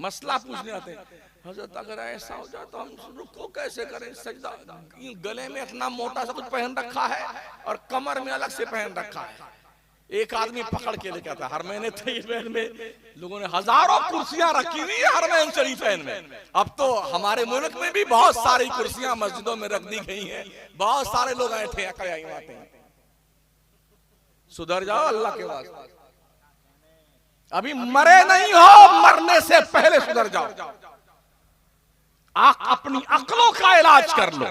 मसला पूछने आते हैं, हजरत अगर ऐसा हो जाए तो हम रुको कैसे करें सजदा, गले में इतना मोटा सा कुछ पहन रखा है और कमर में अलग से पहन रखा है। एक आदमी पकड़ के लेके आता है हरमैन तैयबैन में, लोगों ने हजारों कुर्सियां रखी हुई है हरमैन शरीफैन में। अब तो हमारे मुल्क में भी बहुत सारी कुर्सियां मस्जिदों में रख दी गई हैं, बहुत सारे लोग बैठे हैं। सुधर जाओ अल्लाह के वास्ते, अभी मरे नहीं हो, मरने से पहले सुधर जाओ। अपनी अक्लों का इलाज कर लो,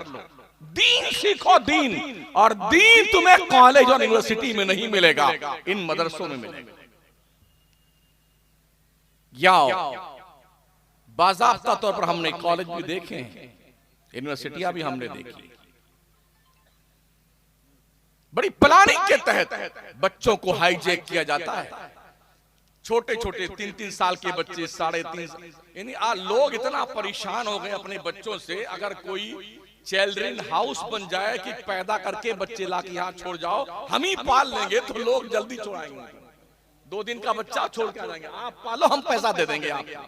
दीन सीखो दीन, और दीन तुम्हें कॉलेज और यूनिवर्सिटी में नहीं मिलेगा, इन मदरसों में मिलेगा। बाज़ाब्ता तौर पर हमने कॉलेज भी देखे हैं, यूनिवर्सिटियां भी हमने देखी, बड़ी प्लानिंग के तहत बच्चों को हाईजैक किया जाता है। छोटे छोटे 3-3 साल के बच्चे, 3.5, यानी लोग इतना परेशान हो गए अपने बच्चों से, अगर कोई चिल्ड्रन हाउस बन जाए कि पैदा करके बच्चे ला के यहाँ छोड़ जाओ, हम ही पाल लेंगे, तो लोग जल्दी छोड़ाएंगे। 2 दिन का बच्चा छोड़ के आ जाएंगे, आप पालो हम पैसा दे देंगे आपको,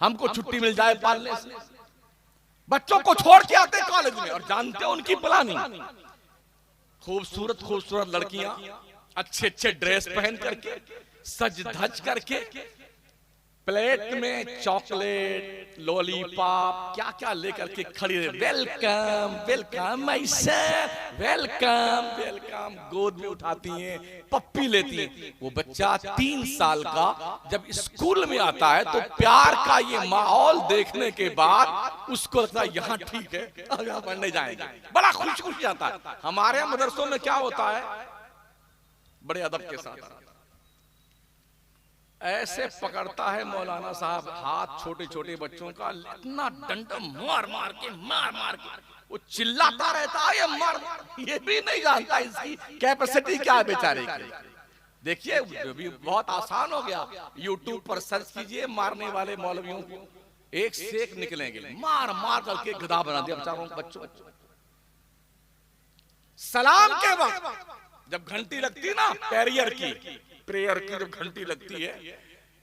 हमको छुट्टी मिल जाए पालने से। बच्चों को छोड़ के आते कॉलेज में, और जानते हो उनकी प्लानिंग, खूबसूरत खूबसूरत लड़कियां अच्छे अच्छे ड्रेस पहन करके, सज धज करके, प्लेट में चॉकलेट, लॉलीपॉप, क्या क्या लेकर के खड़ी रहे, वेलकम वेलकम ऐसा, वेलकम वेलकम, गोद में उठाती हैं, पप्पी लेती हैं। वो बच्चा 3 साल का जब स्कूल में आता है तो प्यार का ये माहौल देखने के बाद उसको लगता है यहाँ ठीक है, यहाँ पढ़ने जाएंगे, बड़ा खुश खुश जाता है। हमारे मदरसों में क्या होता है, बड़े अदब के साथ ऐसे पकड़ता है मौलाना साहब हाथ छोटे छोटे बच्चों का, इतना डंडा मार मार के वो चिल्लाता रहता है, ये मार, ये भी नहीं जानता इसकी कैपेसिटी क्या है बेचारे की। देखिए भी बहुत आसान हो गया, यूट्यूब पर सर्च कीजिए, मारने वाले मौलवियों को एक से एक निकलेंगे, मार मार करके गधा बना दिया बेचारों बच्चों। सलाम के वक्त जब घंटी लगती ना प्रेयर की जब घंटी लगती है,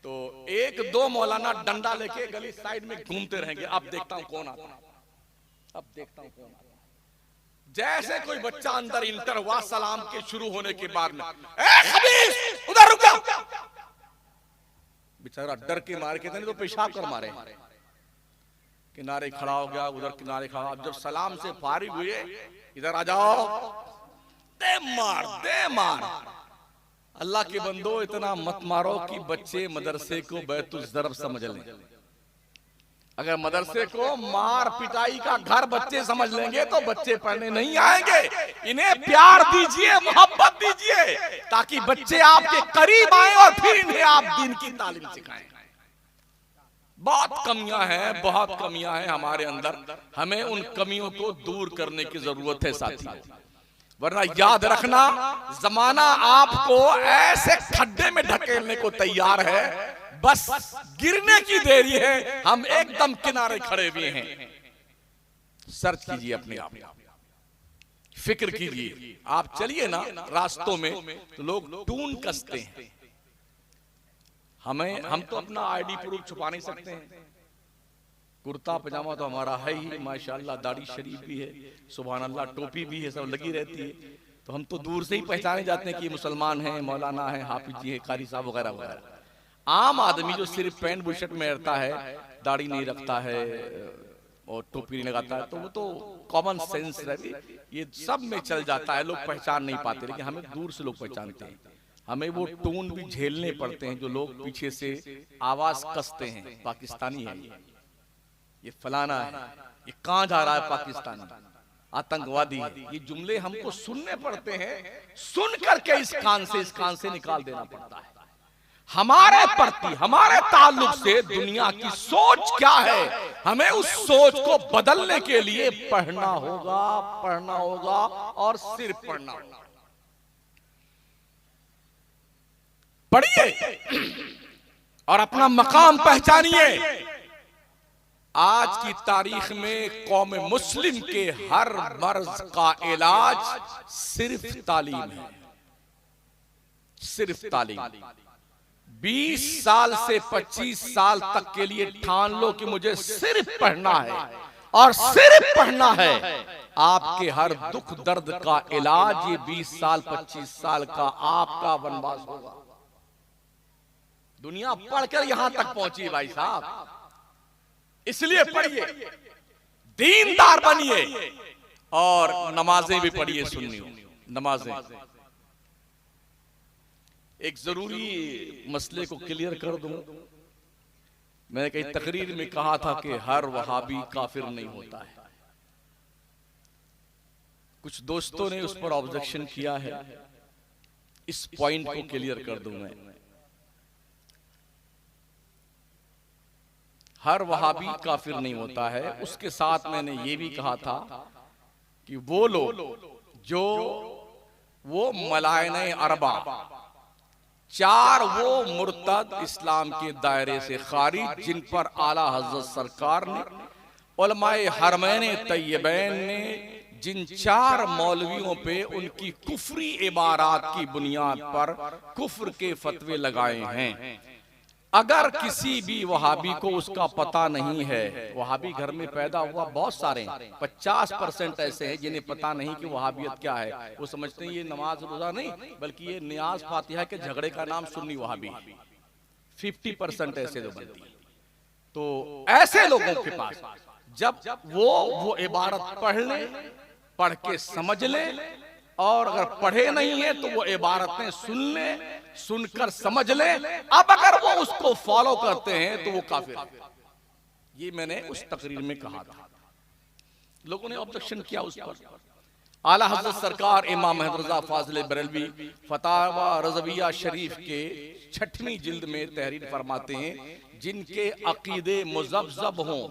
तो 1-2 मौलाना डंडा लेके गली साइड में घूमते रहेंगे, अब देखता हूं कौन आता है, अब देखता हूं कौन आता है। जैसे कोई बच्चा अंदर इंटर हुआ सलाम के शुरू होने के बाद में, खबीस उधर रुक जा, बेचारा डर के मारे के तो पेशाब कर मारे, किनारे खड़ा हो गया, उधर किनारे खड़ा। अब जब सलाम से फारिग हुए, इधर आ जाओ, दे मार। अल्लाह के बंदो इतना मत मारो कि बच्चे मदरसे को बैतुल ज़रब समझ लें। अगर मदरसे को मार पिटाई का घर बच्चे समझ लेंगे तो बच्चे पढ़ने नहीं आएंगे। इन्हें प्यार दीजिए, मोहब्बत दीजिए, ताकि बच्चे आपके करीब आए और फिर इन्हें आप दीन की तालीम सिखाएं। बहुत कमियां हैं हमारे अंदर, हमें उन कमियों को दूर करने की जरूरत है साथी, वरना याद रखना जमाना आपको ऐसे खड्डे में ढकेलने को तैयार है, बस गिरने की देरी है, हम एकदम किनारे खड़े हुए हैं। सर्च कीजिए अपने आप, फिक्र कीजिए, आप चलिए ना रास्तों में तो लोग टून कसते हैं, हम तो अपना आईडी प्रूफ छुपा नहीं सकते हैं। कुर्ता पजामा तो हमारा है ही माशाल्लाह, दाढ़ी शरीफ भी है, सुभान अल्लाह, टोपी भी है, सब लगी रहती है, तो हम तो दूर से ही पहचाने जाते हैं कि मुसलमान हैं, मौलाना है, हाफिज जी है, कारी साहब वगैरह वगैरह। आम आदमी जो सिर्फ पैंट बुशर्ट में रहता है, दाढ़ी नहीं रखता है और टोपी नहीं लगाता है, तो वो तो कॉमन सेंस रहती, ये सब में चल जाता है, लोग पहचान नहीं पाते, लेकिन हमें दूर से लोग पहचानते हैं। हमें वो टोन भी झेलने पड़ते हैं जो लोग पीछे से आवाज कसते हैं, पाकिस्तानी है ये फलाना है, ये कहां जा रहा है, पाकिस्तानी आतंकवादी है, ये जुमले हमको सुनने पड़ते हैं, सुन करके इस कान से निकाल देना पड़ता है। हमारे प्रति, हमारे ताल्लुक से दुनिया की सोच क्या है, हमें उस सोच को बदलने के लिए पढ़ना होगा और सिर्फ पढ़ना होगा। पढ़िए और अपना मकाम पहचानिए। आज की तारीख में कौम मुस्लिम के हर मर्ज का इलाज सिर्फ तालीम है, सिर्फ तालीम। 20 साल से 25 साल तक के लिए ठान लो कि मुझे सिर्फ पढ़ना है और सिर्फ पढ़ना है, आपके हर दुख दर्द का इलाज ये 20 साल 25 साल का आपका वनवास होगा। दुनिया पढ़कर यहां तक पहुंची भाई साहब, इसलिए पढ़िए, दीनदार बनिए और नमाजें भी पढ़िए, सुन्नी नमाजें। एक जरूरी मसले को क्लियर कर दूं, मैंने कहीं तकरीर में कहा था कि हर वहाबी काफिर नहीं होता है। कुछ दोस्तों ने उस पर ऑब्जेक्शन किया है, इस पॉइंट को क्लियर कर दूं मैं। हर वहाबी काफिर नहीं होता है। उसके साथ मैंने ये भी कहा था कि वो लोग जो वो मलायने अरबा, 4 वो मुर्तद इस्लाम के दायरे से खारिज, जिन पर आला हज़रत सरकार ने, उलमाए हरमैन तैयबैन ने जिन 4 मौलवियों पे उनकी कुफरी इबारात की बुनियाद पर कुफ्र के फतवे लगाए हैं, अगर किसी भी वहाबी को उसका पता नहीं है, वहाबी घर में पैदा हुआ बहुत सारे हैं, 50% ऐसे हैं जिन्हें पता नहीं कि वहाबियत क्या है। वो समझते हैं ये नमाज रोजा नहीं बल्कि ये नियाज फातिहा के झगड़े का नाम सुन्नी वहाबी। 50% ऐसे लोग बनती है। तो ऐसे लोगों के पास जब वो इबारत पढ़ ले, पढ़ के समझ ले, और अगर पढ़े नहीं है तो वो इबारतें सुन ले, सुनकर समझ ले, अब अगर वो उसको फॉलो करते हैं तो वो काफिर है। ये मैंने उस तकरीर में कहा था। लोगों ने ऑब्जेक्शन किया उस पर। आला हज़रत सरकार इमाम अहमद रज़ा फाज़िल बरेलवी फतावा रज़विया शरीफ के 6वीं जिल्द में तहरीर फरमाते हैं, जिनके अकीदे मुज़ब्ज़ब हों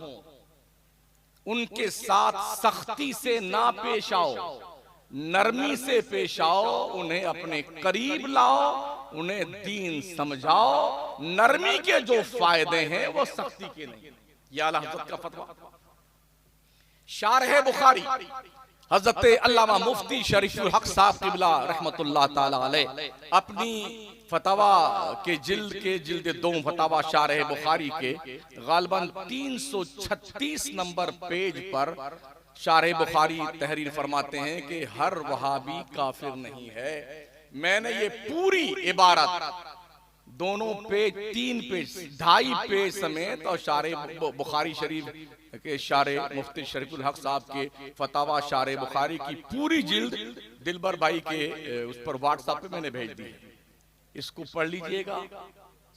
उनके साथ सख्ती से ना पेश आओ, नरमी से पेश आओ, उन्हें अपने करीब लाओ, उन्हें दीन समझाओ। नरमी के जो फायदे हैं वो सख्ती के नहीं। ये आला हज़रत का फतवा। शारह बुखारी हज़रत अल्लामा मुफ्ती शरीफुल हक साहब क़िबला रहमतुल्लाह ताला अलैह अपनी फतवा के जिल्द 2 फतवा शारह बुखारी के गालिबन 336 नंबर पेज पर शारह बुखारी तहरीर फरमाते हैं कि हर वहाबी काफिर नहीं है। मैंने ये पूरी इबारत दोनों पेज 3 पेज 2.5 पेज समेत और शारह बुखारी शरीफ के शारह मुफ्ती शरीफुल हक साहब के फतावा शारह बुखारी की पूरी जिल्द दिलबर भाई के उस पर व्हाट्सएप पे मैंने भेज दी। इसको पढ़ लीजिएगा,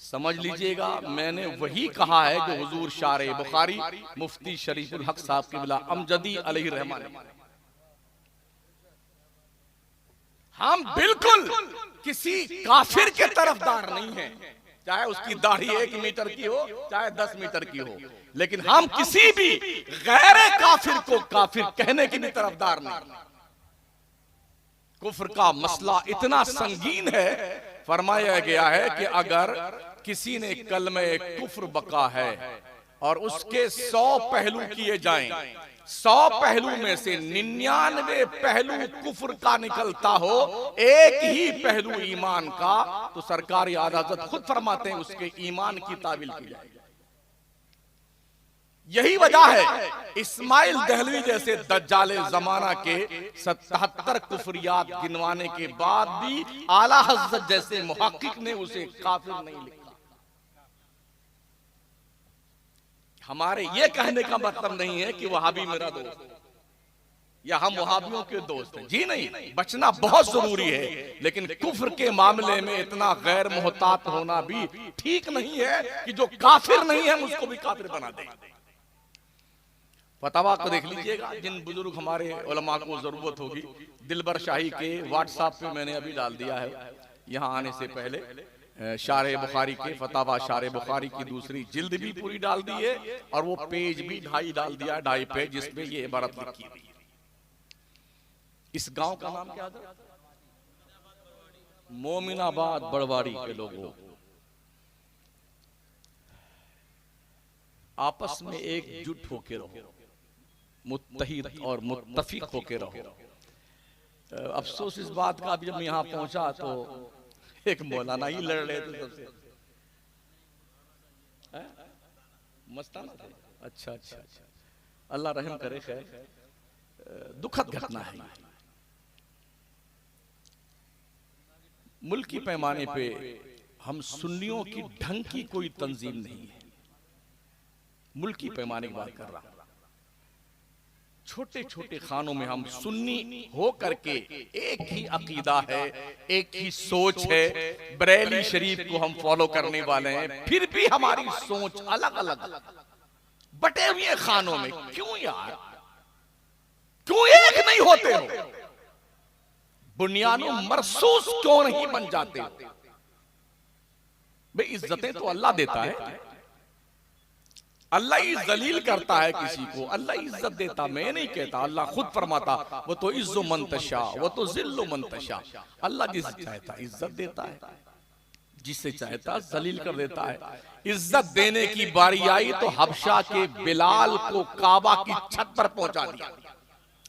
समझ लीजिएगा। मैंने वही कहा है जो हुजूर शारह बुखारी मुफ्ती शरीफुल हक साहब क़िबला अमजदी अलैहि रहमान। हम बिल्कुल किसी काफिर के तरफदार नहीं हैं, चाहे उसकी दाढ़ी 1 मीटर की हो चाहे 10 मीटर की हो, लेकिन हम किसी भी गैर काफिर को काफिर कहने की भी तरफदार नहीं। कुफ्र का मसला इतना संगीन है, फरमाया गया है कि अगर किसी ने कलमे कुफ्र बका है और उसके 100 पहलू किए जाएं, 100 पहलू में से 99 पहलू कुफ्र का निकलता हो, एक ही पहलू ईमान का, तो सरकार आला हज़रत खुद फरमाते हैं उसके ईमान की तावील की जाएगी। यही वजह है इस्माइल दहलवी जैसे दज्जाले जमाना के 77 कुफरियात गिनवाने के बाद भी आला हज़रत जैसे मुहक्किक ने उसे काफिर नहीं लिखा। हमारे ये कहने का मतलब नहीं है कि वहाबी मेरा दोस्त या हम वहाबियों के दोस्त हैं, जी नहीं। बचना बहुत जरूरी है, लेकिन कुफ्र के मामले में इतना गैर मोहतात होना भी ठीक नहीं है कि जो काफिर नहीं है उसको भी काफिर बना दें। फतवा को देख लीजिएगा, जिन बुजुर्ग हमारे उलमा को जरूरत होगी। दिलबर शाही के व्हाट्सएप पे मैंने अभी डाल दिया है, यहाँ आने से पहले शारह बुखारी के फतवा शारह बुखारी की दूसरी जिल्द भी पूरी डाल दी है, और वो पेज भी 2.5 डाल दिया है, 2.5 पेज, जिसमें ये इबारत लिखी हुई है। इस गांव का नाम क्या था? मोमिनाबाद बड़वाड़ी के लोगों, आपस में एकजुट होके रहो, मुत्तहिद और मुत्तफिक होके रहो। अफसोस इस बात का, जब यहाँ पहुंचा तो एक मौलाना ही लड़ रहे थे सबसे। मस्ताना थे। अच्छा अच्छा अच्छा, अल्लाह रहम करे। खैर दुखद घटना है। मुल्की पैमाने पे हम सुन्नियों की ढंग की कोई तंजीम नहीं है, मुल्की पैमाने की बात कर रहा हूं। छोटे छोटे खानों में हम सुन्नी हो करके एक ही अकीदा है, एक ही सोच है, बरेली शरीफ को हम फॉलो करने वाले हैं, फिर भी हमारी सोच अलग अलग बटे हुए खानों में। क्यों यार, क्यों एक नहीं होते हो? बुनियानो मरसूस क्यों नहीं बन जाते? भाई इज्जतें तो अल्लाह देता है, अल्लाह ही जलील करता है किसी को, अल्लाह इज्जत देता, मैं नहीं कहता। अल्लाह खुद फरमाता वो तो इज्जो मंतशा वो तो जिल्लो मंतशा। अल्लाह जिसे चाहता इज्जत देता है, जिसे चाहता जलील कर देता है। इज्जत देने की बारी आई तो हबशा के बिलाल को काबा की छत पर पहुंचा दिया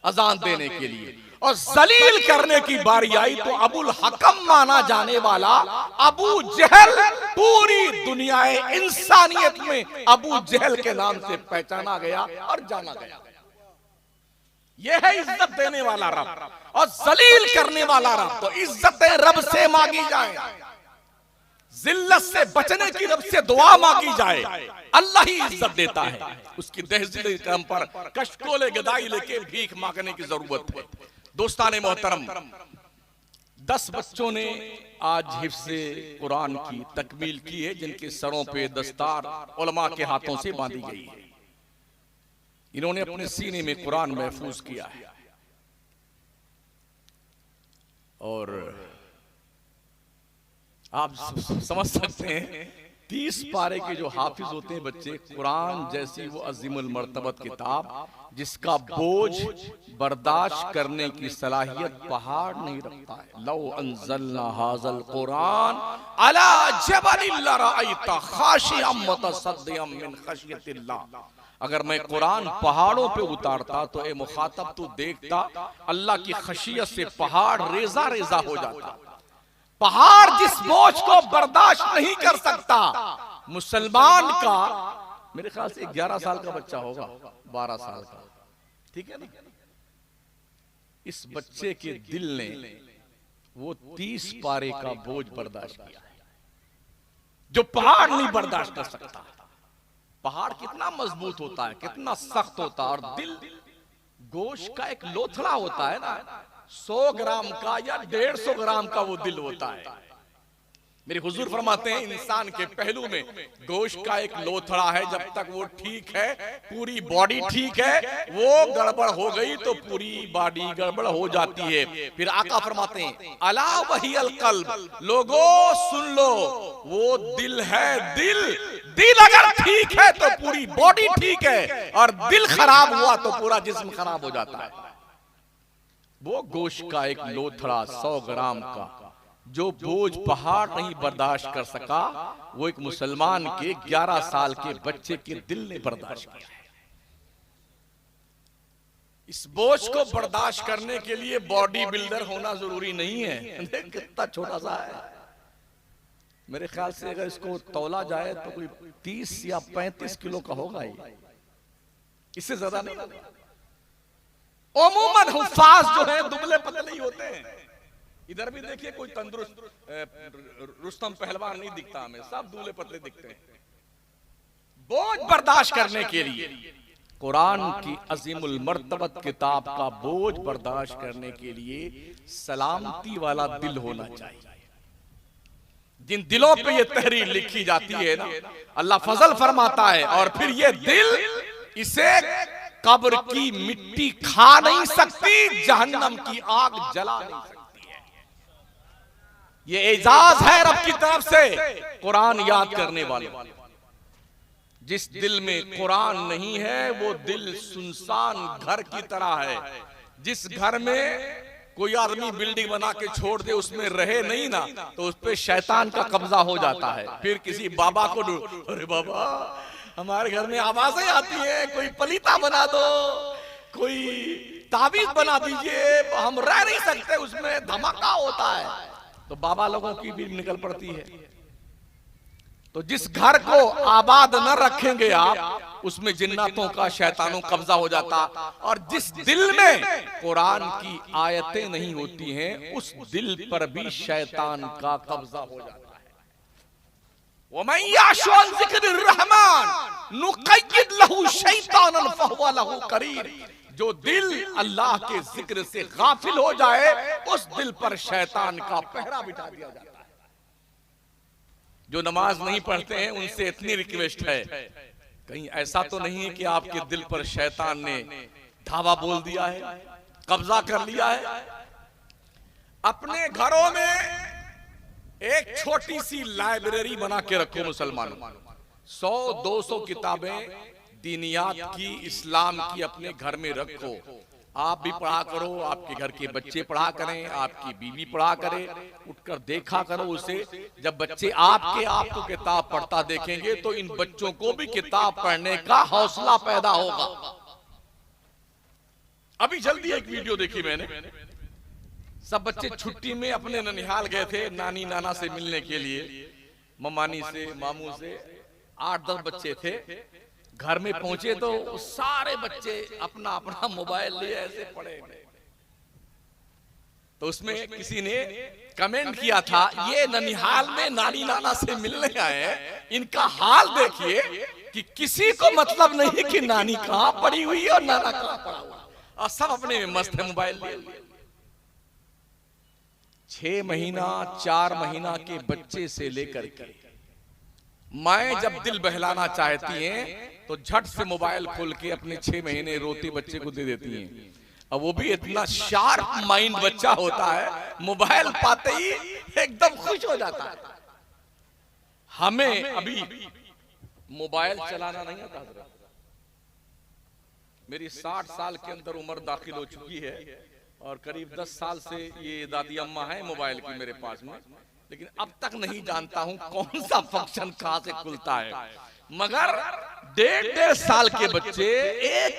अजान देने के लिए, और जलील करने की बारी आई तो अबुल हकम माना जाने वाला अबू जहल पूरी दुनिया इंसानियत में अबू जहल के नाम से पहचाना गया और जाना गया। यह है इज्जत देने वाला रब और जलील करने वाला रब। तो इज्जतें रब से मांगी जाए, जिल्लत से बचने की रब से दुआ मांगी जाए, अल्लाह ही इज्जत देता है। उसकी तहजील काम पर कशकोले गदाई लेके भीख मांगने की जरूरत है। दोस्ताने मोहतरम, 10 बच्चों ने आज हिफ्ज़े कुरान की तकमील की है, जिनके सरों पे दस्तार उलमा के हाथों से बांधी गई है। इन्होंने अपने सीने में कुरान महफूज किया है। और आप समझ सकते हैं 30 पारे के जो हाफिज होते हैं बच्चे, कुरान जैसी वो अजीमुल मर्तबत किताब जिसका बोझ बर्दाश्त करने की सलाहियत पहाड़ नहीं रखता है। लौ अंज़लना हाज़ल कुरान अला जबलिन लरअयता खाशिअम मुतसद्दिअम मिन खशियतिल्लाह। अगर मैं कुरान पहाड़ों पे उतारता तो ए मुखातब तू देखता अल्लाह की खशियत से पहाड़ रेजा रेजा हो जाता। पहाड़ जिस बोझ को बर्दाश्त नहीं कर सकता, मुसलमान का मेरे ख्याल से 11 साल का बच्चा होगा, 12 साल का, ठीक है ना, इस बच्चे के दिल ने वो 30 पारे का बोझ बर्दाश्त किया है जो पहाड़ नहीं बर्दाश्त कर सकता। पहाड़ कितना मजबूत होता है, कितना सख्त होता है, और दिल गोश्त का एक लोथड़ा होता है ना, 100 ग्राम का या 150 ग्राम का वो दिल होता है। मेरे हुजूर फरमाते हैं इंसान के पहलू में गोश्त का एक लोथड़ा है, जब तक वो ठीक है पूरी बॉडी ठीक है, वो गड़बड़ हो गई तो पूरी बॉडी गड़बड़ हो जाती है। फिर आका फरमाते हैं अला वहियल कल्ब, लोगों सुन लो वो दिल है। दिल अगर ठीक है तो पूरी बॉडी ठीक है, और दिल खराब हुआ तो पूरा जिस्म खराब हो जाता है। वो गोश्त का एक लोथड़ा 100 ग्राम का जो बोझ पहाड़ नहीं बर्दाश्त कर सका, वो एक मुसलमान के 11 साल के बच्चे के दिल ने बर्दाश्त किया है। इस बोझ को बर्दाश्त करने के लिए बॉडी बिल्डर होना जरूरी नहीं है। कितना छोटा सा है, मेरे ख्याल से अगर इसको तौला जाए तो कोई 30 या 35 किलो का होगा ही, इससे ज्यादा नहीं। उमूमन हुफ्फाज जो है दुबले पतले ही होते हैं। इधर भी देखिए कोई तंदुरुस्त रुस्तम पहलवान नहीं दिखता हमें, सब दुबले पतले दिखते हैं। बोझ बर्दाश्त करने के लिए कुरान की अजीमुल मर्तबत किताब का बोझ बर्दाश्त करने के लिए सलामती वाला दिल होना चाहिए। जिन दिलों पे ये तहरीर लिखी जाती है ना, अल्लाह फजल फरमाता है, और फिर ये दिल इसे कब्र की मिट्टी खा नहीं सकती, जहन्नम की आग जला नहीं सकती है। ये एजाज है रब की तरफ से कुरान याद करने वाले। जिस दिल में कुरान नहीं है वो दिल सुनसान घर की तरह है। जिस घर में कोई आदमी बिल्डिंग बना के छोड़ दे, उसमें रहे नहीं ना, तो उस पे शैतान का कब्जा हो जाता है। फिर किसी बाबा को, अरे बाबा हमारे घर में आवाजें आती है, कोई पलीता बना दो, कोई ताबीज बना दीजिए, हम रह नहीं सकते, उसमें धमाका होता है, तो बाबा लोगों की भी निकल पड़ती है। तो जिस घर को आबाद न रखेंगे आप, उसमें जिन्नातों का, शैतानों कब्जा हो जाता। और जिस दिल में कुरान की आयतें नहीं होती हैं, उस दिल पर भी शैतान का कब्जा हो जाता है। वमन याशु अन ज़िक्रिर रहमान नुक़य्यिद लहू शैतानन फहुव लहू करीन। जो दिल अल्लाह के जिक्र से गाफिल हो जाए, उस दिल पर शैतान का पहरा बिठा दिया जाता है। जो नमाज नहीं पढ़ते हैं, उनसे इतनी रिक्वेस्ट है, कहीं ऐसा तो नहीं है कि आपके दिल पर शैतान ने धावा बोल दिया है, कब्जा कर लिया है। अपने घरों में एक छोटी सी लाइब्रेरी बना के रखो मुसलमानों। 100-200 किताबें दीनियात की, इस्लाम की अपने घर में रखो। आप भी पढ़ा करो, आपके घर के बच्चे पढ़ा करें, आपकी बीवी पढ़ा करे, उठकर देखा करो उसे। जब बच्चे आपको किताब पढ़ता देखेंगे, तो इन बच्चों को भी किताब पढ़ने का हौसला पैदा होगा। अभी जल्दी एक वीडियो देखी मैंने, सब बच्चे छुट्टी में अपने ननिहाल गए थे नानी नाना से मिलने के लिए, ममानी से, मामू से। 8-10 बच्चे थे। घर में पहुंचे तो सारे बच्चे अपना अपना मोबाइल लिए ऐसे पड़े। तो उसमें किसी ने कमेंट किया था, ये ननिहाल में नानी नाना से मिलने आए हैं, इनका हाल देखिए कि किसी को मतलब नहीं कि नानी कहां पड़ी हुई है और नाना कहां पड़ा हुआ, और सब अपने में मस्त है मोबाइल लिए। 6 महीना 4 महीना के बच्चे से लेकर के माएं जब दिल बहलाना चाहती हैं, तो झट से मोबाइल खोल के अपने 6 महीने रोते बच्चे को दे देती हैं। अब वो भी इतना शार्प माइंड बच्चा होता है, मोबाइल पाते ही एकदम खुश हो जाता है। हमें अभी मोबाइल चलाना नहीं आता। मेरी 60 साल के अंदर उम्र दाखिल हो चुकी है, और करीब 10 साल से ये दादी अम्मा है मोबाइल की मेरे पास में, लेकिन अब तक नहीं जानता हूं कौन सा फंक्शन कहां से खुलता है। मगर 1.5 साल के बच्चे,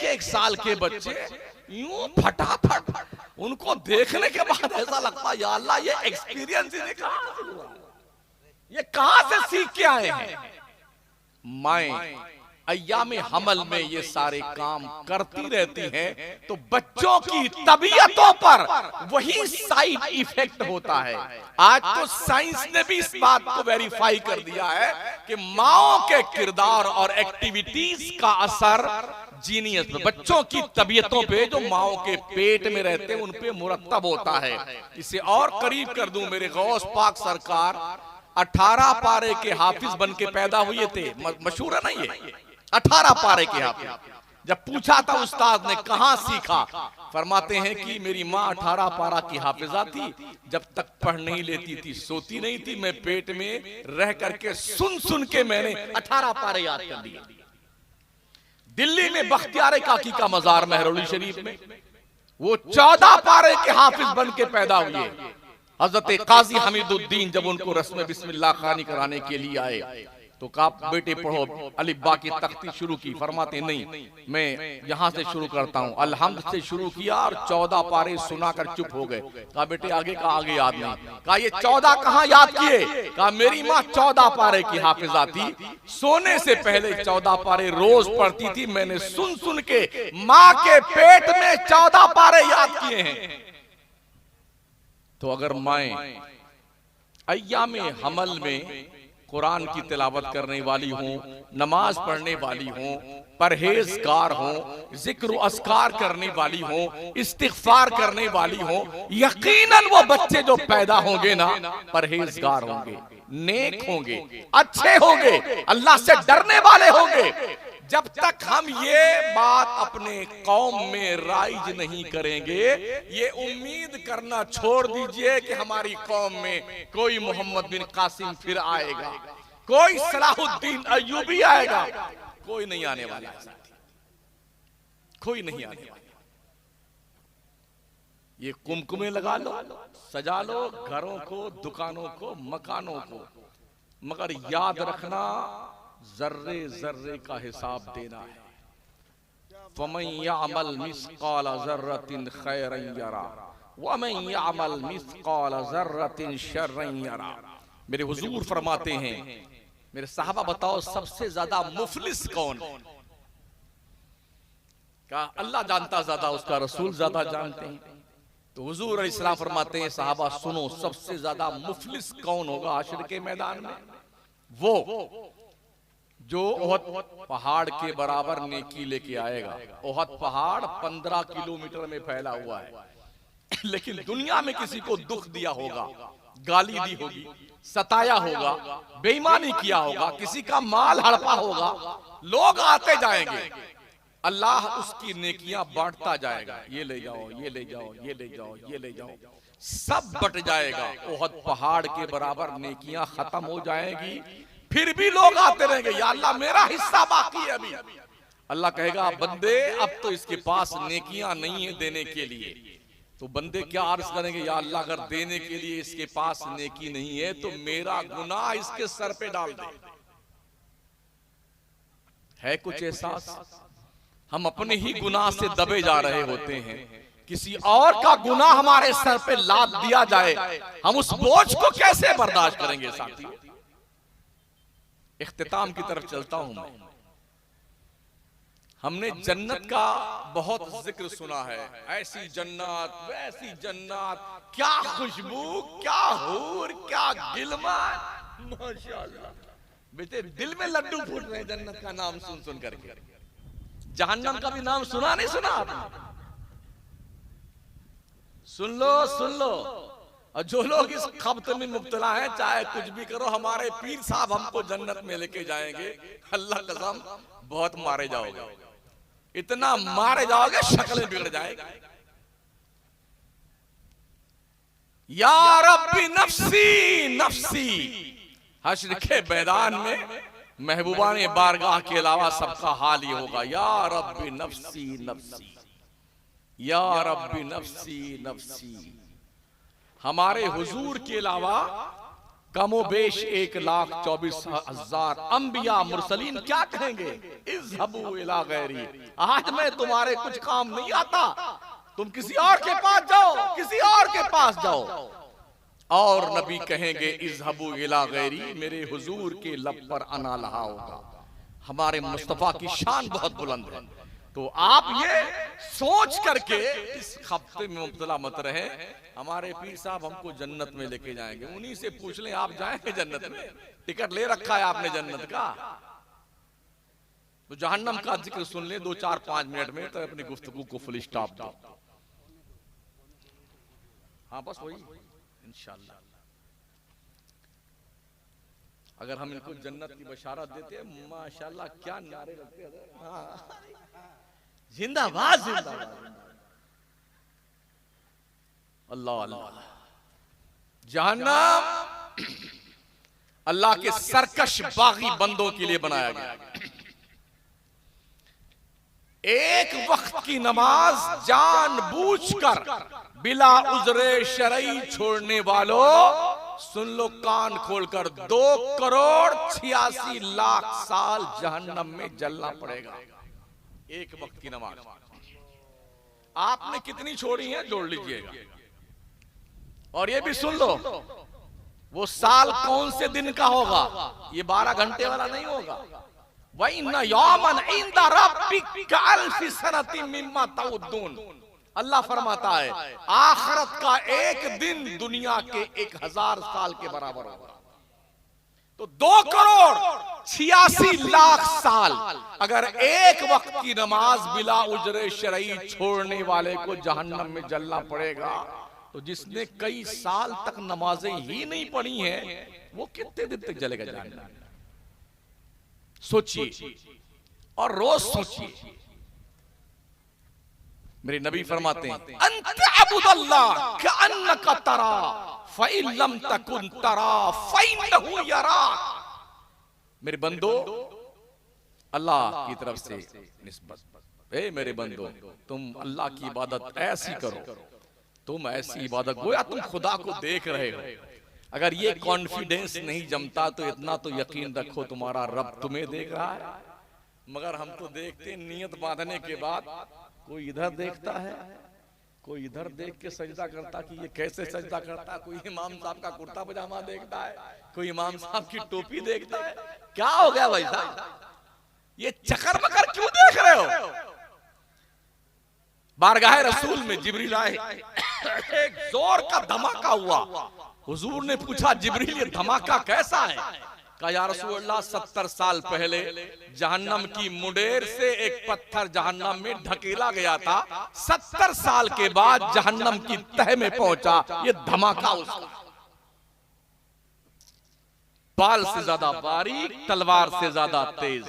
1 साल के बच्चे यूं फटाफट, उनको देखने के बाद ऐसा लगता या अल्लाह, ये एक्सपीरियंस इन्हें कहां से हुआ, ये कहां से सीख के आए हैं। माएं अय्याम हमल में ये सारे काम करती रहती हैं, तो बच्चों की तबीयतों पर वही साइड इफेक्ट होता है। आज तो साइंस ने भी इस बात को वेरीफाई कर दिया है कि माओ के किरदार और एक्टिविटीज का असर जीनियस पे, बच्चों की तबीयतों पे, जो माओ के पेट में रहते हैं, उन पे मुरत्तब होता है। इसे और करीब कर दूं, मेरे गौस पाक सरकार 18 पारे के हाफिज बन के पैदा हुए थे। मशहूर है ना ये, 18 पारे के हाफिज। जब पूछा था उस्ताद ने कहां सीखा, फरमाते हैं कि मेरी माँ 18 पारा की हाफिजा थी, जब तक पढ़ नहीं लेती थी सोती नहीं थी, मैं पेट में रह करके सुन सुन के मैंने 18 पारे याद कर लिए। दिल्ली में बख्तियार काकी का मजार मेहरौली शरीफ में, वो 14 पारे के हाफिज बन के पैदा हुए। हजरत काजी हमीदुद्दीन जब उनको रस्म बिस्मिल्लाह खानी कराने के लिए आए, तो कहा बेटे पढ़ो, अलिब्बा की तख्ती शुरू की। फरमाते नहीं, मैं यहां से शुरू करता हूं। अलहम्द से शुरू किया और 14 पारे सुनाकर चुप हो गए। कहा बेटे आगे का आगे याद नहीं। कहा ये 14 कहां याद किए? कहा मेरी माँ 14 पारे की हाफिजा थी, सोने से पहले 14 पारे रोज पढ़ती थी, मैंने सुन सुन के माँ के पेट में 14 पारे याद किए हैं। तो अगर माएं अय्याम हमल में कुरान की तिलावत करने वाली हों, नमाज पढ़ने वाली हों, परहेजगार हों, जिक्र अस्कार करने वाली हों, इस्तिगफार करने वाली हों, यकीनन वो बच्चे जो पैदा होंगे ना, परहेजगार होंगे, नेक होंगे, अच्छे होंगे, अल्लाह से डरने वाले होंगे। जब तक हम ये बात अपने कौम में राइज नहीं करेंगे, ये उम्मीद करना छोड़ दीजिए कि हमारी कौम में कोई मोहम्मद बिन कासिम फिर आएगा, कोई सलाहुद्दीन अय्यूबी आएगा, कोई नहीं आने वाला, कोई नहीं आने वाला। ये कुमकुमे लगा लो, सजा लो घरों को, दुकानों को, मकानों को, मगर याद रखना जर्रे जर्रे का हिसाब देना है। फमन यअमल मिस्काल ज़र्रतिन खैरन यरा वमन यअमल मिस्काल ज़र्रतिन शर्रन यरा। मेरे हुजूर फरमाते हैं मेरे साहबा बताओ सबसे ज्यादा मुफलिस कौन? क्या अल्लाह जानता ज्यादा, उसका रसूल ज्यादा जानते हैं। तो हुजूर अलैहिस्सलाम फरमाते हैं साहबा सुनो, सबसे ज्यादा मुफलिस कौन होगा हश्र के मैदान में? वो जो ओहद पहाड़ के बराबर नेकी लेके आएगा। ओहद पहाड़ 15 किलोमीटर में फैला हुआ है, लेकिन दुनिया में किसी को दुख दिया होगा, गाली दी होगी, सताया होगा, बेईमानी किया होगा, किसी का माल हड़पा होगा, लोग आते जाएंगे, अल्लाह उसकी नेकियां बांटता जाएगा। ये ले जाओ, ये ले जाओ, ये ले जाओ, ये ले जाओ, सब बट जाएगा। ओहद पहाड़ के बराबर नेकियां खत्म हो जाएगी, फिर भी लोग आते रहेंगे, या अल्लाह मेरा हिस्सा बाकी है अभी। अल्लाह कहेगा बंदे अब तो इसके पास नेकियां नहीं है देने के लिए। तो बंदे क्या अर्ज करेंगे, या अल्लाह अगर देने के लिए इसके पास नेकी नहीं है तो मेरा गुनाह इसके सर पे डाल दे। है कुछ एहसास? हम अपने ही गुनाह से दबे जा रहे होते हैं, किसी और का गुनाह हमारे सर पे लाद दिया जाए, हम उस बोझ को कैसे बर्दाश्त करेंगे साथियों? इख्तिताम की तरफ चलता हूं मैं। हमने जन्नत का बहुत जिक्र सुना है, ऐसी जन्नत वैसी जन्नत, क्या खुशबू, क्या हूर, क्या गिलमान, माशाअल्लाह। बेटे दिल में लड्डू फूट रहे जन्नत का नाम सुन सुन करके। जहन्नम का भी नाम सुना नहीं सुना आपने? सुन लो सुन लो। और जो लोग इस खब्त में मुब्तला हैं, चाहे कुछ भी करो, हमारे पीर साहब हमको जन्नत में लेके जाएंगे, अल्लाह कसम बहुत मारे जाओगे, इतना मारे जाओगे शक्लें बिगड़ जाएगी। या रब्बी नफ्सी नफ्सी, हश्र के मैदान में महबूबा ने बारगाह के अलावा सबका हाल ही होगा, या रब्बी नफ्सी नफ्सी, या रब्बी नफ्सी नफ्सी। हमारे हुजूर के अलावा कमोबेश 1,24,000 अंबिया मुरसलीन क्या कहेंगे, इज़हबू इला गैरी, आज मैं तुम्हारे कुछ काम नहीं आता, तुम किसी और के पास जाओ, किसी और के पास जाओ। और नबी कहेंगे इज़हबू इला गैरी, मेरे हुजूर के लब पर अना लहा होगा। हमारे मुस्तफा की शान बहुत बुलंद है। तो आप ये सोच करके इस खब्ते में मुब्तला मत रहे, हमारे पीर साहब हमको जन्नत में लेके जाएंगे, उन्हीं से पूछ लें आप जाएंगे जन्नत में? टिकट ले रखा है आपने जन्नत का? तो जहन्नम का जिक्र सुन ले 2-4-5 मिनट में, तो अपनी गुफ्तगू को फुल स्टॉप दो। हाँ बस वही इंशाअल्लाह। अगर हम इनको जन्नत की बशारत देते हैं, माशाअल्लाह क्या नारे लगते हैं। हाँ जिंदाबाद जिंदाबाद, अल्लाह अल्लाह। जहन्नम अल्लाह के सरकश बागी बंदों के लिए बनाया गया। एक वक्त की नमाज जानबूझकर बिला उज़्रे शरई छोड़ने वालों, सुन लो कान खोलकर, 2,86,00,000 साल जहन्नम में जलना पड़ेगा। एक वक्त की नमाज आपने कितनी छोड़ी है जोड़ लीजिएगा। और ये भी सुन लो, वो साल कौन से दिन का होगा, ये 12 घंटे वाला नहीं होगा। वइन्ना यौमन इंदा रब्बिका अल्फी सनतिन मिम्मा तउद्दून, अल्लाह फरमाता है आखिरत का एक दिन दुनिया के 1,000 साल के बराबर होगा। तो 2,86,00,000 साल अगर एक वक्त की नमाज बिला उजरे शरई छोड़ने वाले को जहन्नम में जलना पड़ेगा, तो जिसने कई साल तक नमाजें ही नहीं पढ़ी हैं, वो कितने दिन तक जलेगा जहन्नम? सोचिए और रोज सोचिए। मेरे नबी फरमाते हैं अंत अबुदल्लाह कअन्नका तरा फ़इन लम तकुन तरा फ़इन्नहु यराक। मेरे बंदो, अल्लाह की तरफ से निस्बत, ए मेरे बंदो तुम अल्लाह की इबादत ऐसी करो, तुम ऐसी इबादत गोया तुम खुदा को देख रहे हो। अगर ये कॉन्फिडेंस नहीं जमता तो इतना तो यकीन रखो तुम्हारा रब तुम्हें देख रहा है। मगर हम तो देखते नियत बांधने के बाद कोई इधर देखता है, कोई इधर देख के सजदा करता कि ये कैसे सजदा करता, कोई इमाम साहब का कुर्ता पजामा देखता है, कोई इमाम साहब की टोपी देखता है। क्या हो गया भाई साहब, ये चक्कर मकर क्यों देख रहे हो? बारगाह रसूल में जिब्रील आए, एक जोर का धमाका हुआ। हुजूर ने पूछा जिब्रील ये धमाका कैसा है? कहा या रसूलल्लाह 70 साल पहले जहन्नम की मुंडेर से एक पत्थर जहन्नम में ढकेला गया था, 70 साल के बाद जहन्नम की तह में पहुंचा ये धमाका उसका। बाल से ज्यादा बारीक, तलवार से ज्यादा तेज,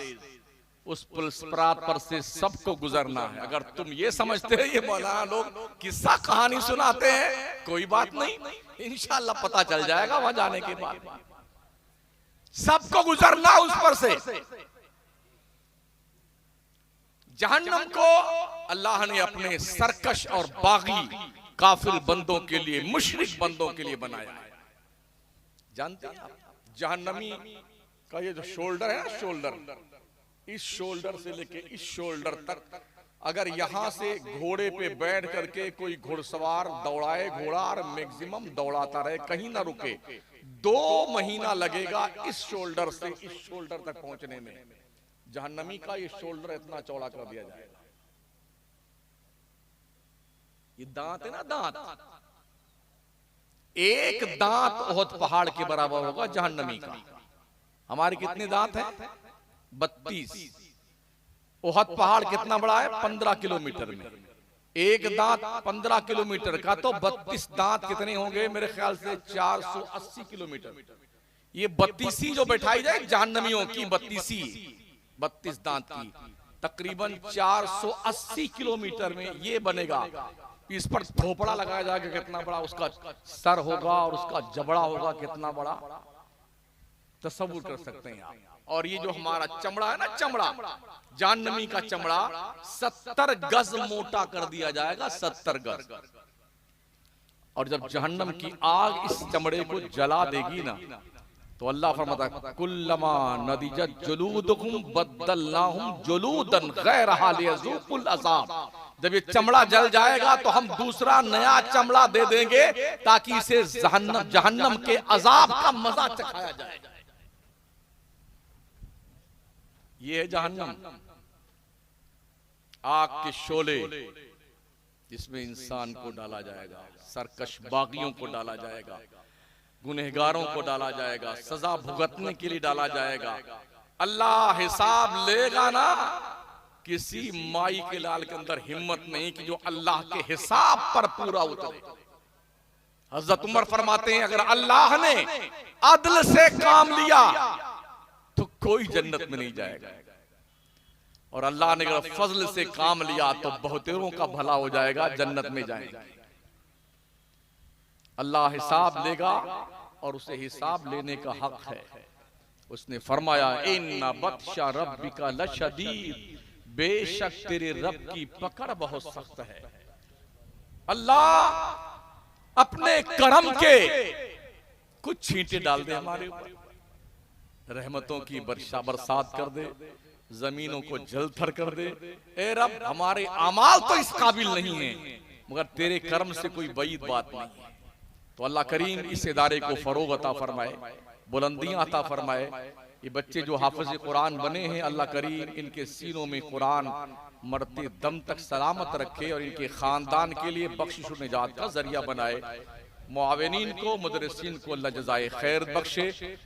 उस पुलिस परात पर से सबको गुजरना है। अगर तुम ये समझते हो ये मौलाना लोग किस्सा कहानी सुनाते हैं, कोई बात नहीं, इंशाअल्लाह पता चल जाएगा वहां जाने के बाद। सबको गुजरना उस पर से। जहन्नम को अल्लाह ने अपने सरकश और बागी काफिर बंदों के लिए, मुशरिक बंदों के लिए बनाया है। जानते हैं आप जहन्नमी का ये जो शोल्डर है ना, शोल्डर, इस शोल्डर से लेके इस शोल्डर तक अगर यहां से घोड़े पे बैठ करके कोई घुड़सवार दौड़ाए घोड़ा और मैक्सिमम दौड़ाता रहे, कहीं ना रुके, 2 महीना लगेगा इस शोल्डर से इस शोल्डर तक पहुंचने में। जहन्नमी का ये शोल्डर इतना चौड़ा कर दिया जाएगा। ये दांत है ना, दांत, एक दांत ओहद पहाड़ के बराबर होगा जहन्नमी का। हमारे कितने दांत हैं? 32। ओहद पहाड़ कितना बड़ा है? 15 किलोमीटर में। एक दांत 15 किलोमीटर का, तो 32 दांत कितने होंगे? मेरे ख्याल से 480 किलोमीटर। ये 32 जो बैठाई जाए जहन्नमियों की, 32 दांत की, तकरीबन 480 किलोमीटर में ये बनेगा। इस पर थोपड़ा लगाया जाएगा, कितना बड़ा उसका सर होगा और उसका जबड़ा होगा कितना बड़ा, तसव्वुर कर सकते हैं आप। और ये जो हमारा चमड़ा है ना, चमड़ा, जहन्नमी का चमड़ा 70 गज मोटा कर दिया जाएगा, 70 गज। और जब जहन्नम की आग इस चमड़े को जला देगी ना, तो अल्लाह फरमाता है कुल्लमा नदिजत जुलूदुहुम बद्दलनाहुम जुलूदन गैरहा लियज़ूकुल अज़ाब। जब ये चमड़ा जल जाएगा तो हम दूसरा नया चमड़ा दे देंगे ताकि इसे जहन्नम के अजाब का मजा चखाया जाए। ये है जहन्नम, आग के शोले, जिसमें इंसान को डाला जाएगा, सरकश बागियों को डाला जाएगा, गुनहगारों को डाला जाएगा, सजा भुगतने के लिए डाला जाएगा। अल्लाह हिसाब लेगा ना, किसी माई के लाल के अंदर हिम्मत नहीं कि जो अल्लाह के हिसाब पर पूरा उतरे। हजरत उमर फरमाते हैं अगर अल्लाह ने अदल से काम लिया तो कोई जन्नत में नहीं जाएगा, और अल्लाह ने अगर फजल से काम लिया तो बहुतेरों का भला हो जाएगा, जन्नत में जाएंगे। अल्लाह हिसाब लेगा और उसे हिसाब लेने का हक है। उसने फरमाया इन्ना बत्शा रब्बिका लशदीद, बेशक तेरे रब की पकड़ बहुत सख्त है। अल्लाह अपने करम के कुछ छींटे डाल दे हमारे ऊपर, रहमतों की बरसात कर दे, जमीनों को जलथर कर दे। ए रब, हमारे अमाल तो इस काबिल नहीं है, मगर तेरे कर्म से कोई बईद बात नहीं है। तो अल्लाह करीम इस इदारे को फरोग अता फरमाए, बुलंदियां अता फरमाए। ये बच्चे जो हाफिज कुरान बने हैं, अल्लाह करीम इनके सीनों में कुरान मरते दम तक सलामत रखे और इनके खानदान के लिए बख्शिश और निजात का जरिया बनाए। मुआविनीन को, मुदर्रिसीन को अल्लाह जज़ाए खैर बख्शे।